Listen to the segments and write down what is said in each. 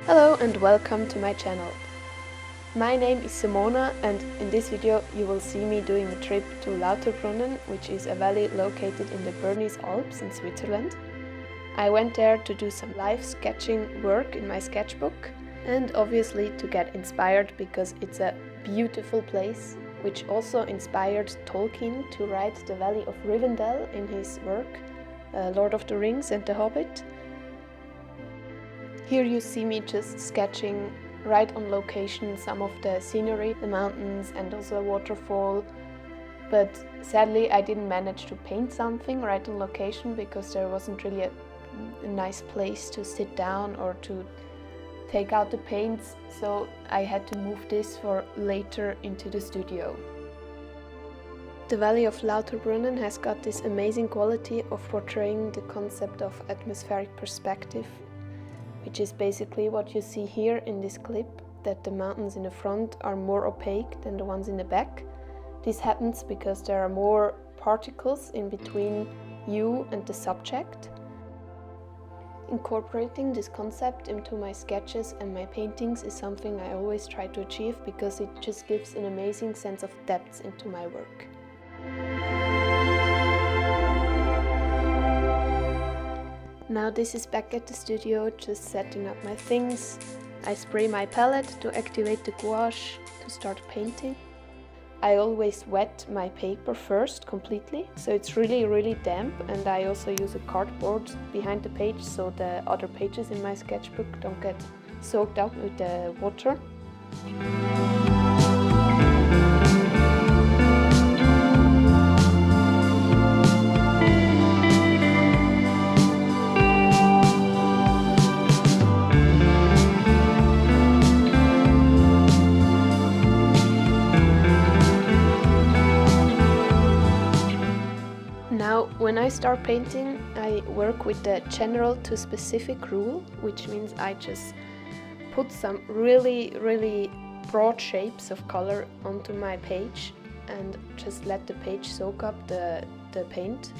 Hello and welcome to my channel. My name is Simona, and in this video you will see me doing a trip to Lauterbrunnen, which is a valley located in the Bernese Alps in Switzerland. I went there to do some live sketching work in my sketchbook and obviously to get inspired because it's a beautiful place, which also inspired Tolkien to write the Valley of Rivendell in his work Lord of the Rings and the Hobbit. Here you see me just sketching right on location some of the scenery, the mountains and also a waterfall. But sadly I didn't manage to paint something right on location because there wasn't really a nice place to sit down or to take out the paints, so I had to move this for later into the studio. The Valley of Lauterbrunnen has got this amazing quality of portraying the concept of atmospheric perspective, which is basically what you see here in this clip, that the mountains in the front are more opaque than the ones in the back. This happens because there are more particles in between you and the subject. Incorporating this concept into my sketches and my paintings is something I always try to achieve because it just gives an amazing sense of depth into my work. Now this is back at the studio, just setting up my things. I spray my palette to activate the gouache to start painting. I always wet my paper first completely, so it's really damp, and I also use a cardboard behind the page so the other pages in my sketchbook don't get soaked up with the water. Now, when I start painting, I work with the general to specific rule, which means I just put some really broad shapes of color onto my page and just let the page soak up the paint.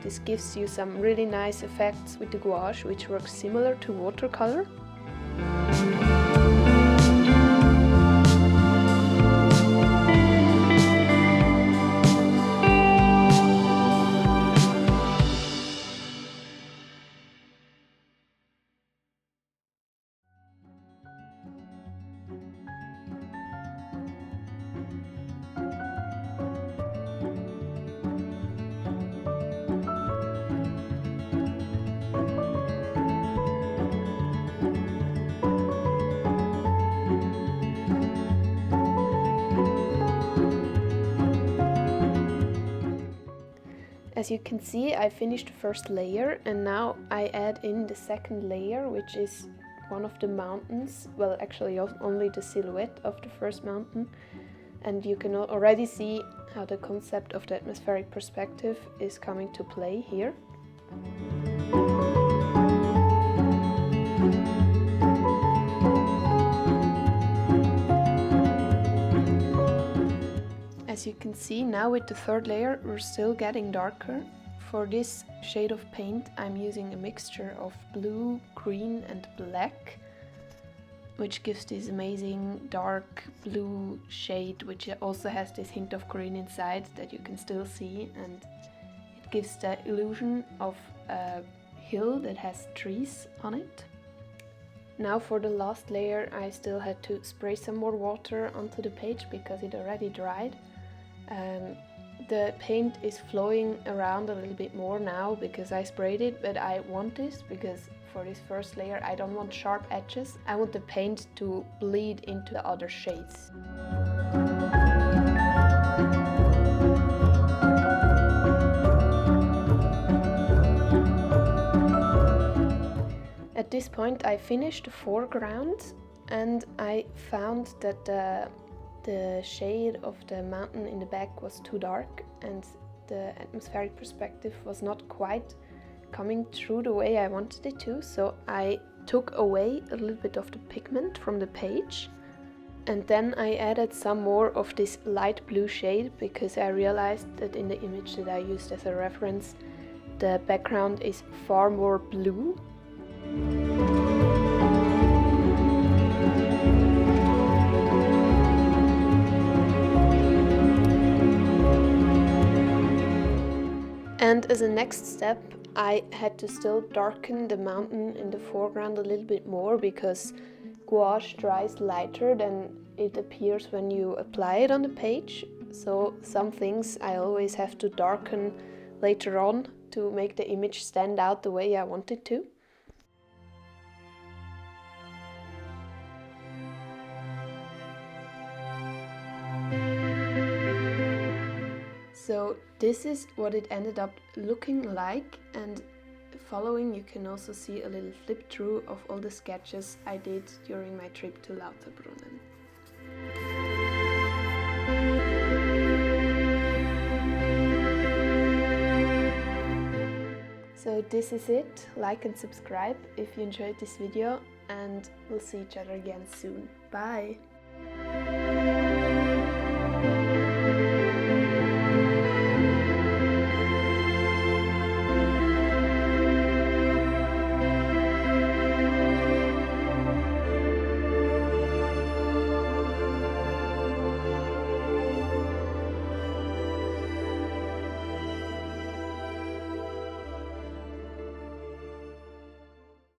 This gives you some really nice effects with the gouache, which works similar to watercolor. As you can see, I finished the first layer and now I add in the second layer, which is one of the mountains, well actually only the silhouette of the first mountain, and you can already see how the concept of the atmospheric perspective is coming to play here. As you can see, now with the third layer we're still getting darker. For this shade of paint I'm using a mixture of blue, green and black, which gives this amazing dark blue shade, which also has this hint of green inside that you can still see, and it gives the illusion of a hill that has trees on it. Now for the last layer I still had to spray some more water onto the page because it already dried. The paint is flowing around a little bit more now because I sprayed it, but I want this because for this first layer I don't want sharp edges. I want the paint to bleed into the other shades. At this point I finished the foreground and I found that the shade of the mountain in the back was too dark and the atmospheric perspective was not quite coming through the way I wanted it to, so I took away a little bit of the pigment from the page and then I added some more of this light blue shade because I realized that in the image that I used as a reference the background is far more blue. And as a next step, I had to still darken the mountain in the foreground a little bit more because gouache dries lighter than it appears when you apply it on the page. So some things I always have to darken later on to make the image stand out the way I want it to. So this is what it ended up looking like, and following you can also see a little flip through of all the sketches I did during my trip to Lauterbrunnen. So this is it. Like and subscribe if you enjoyed this video, and we'll see each other again soon. Bye!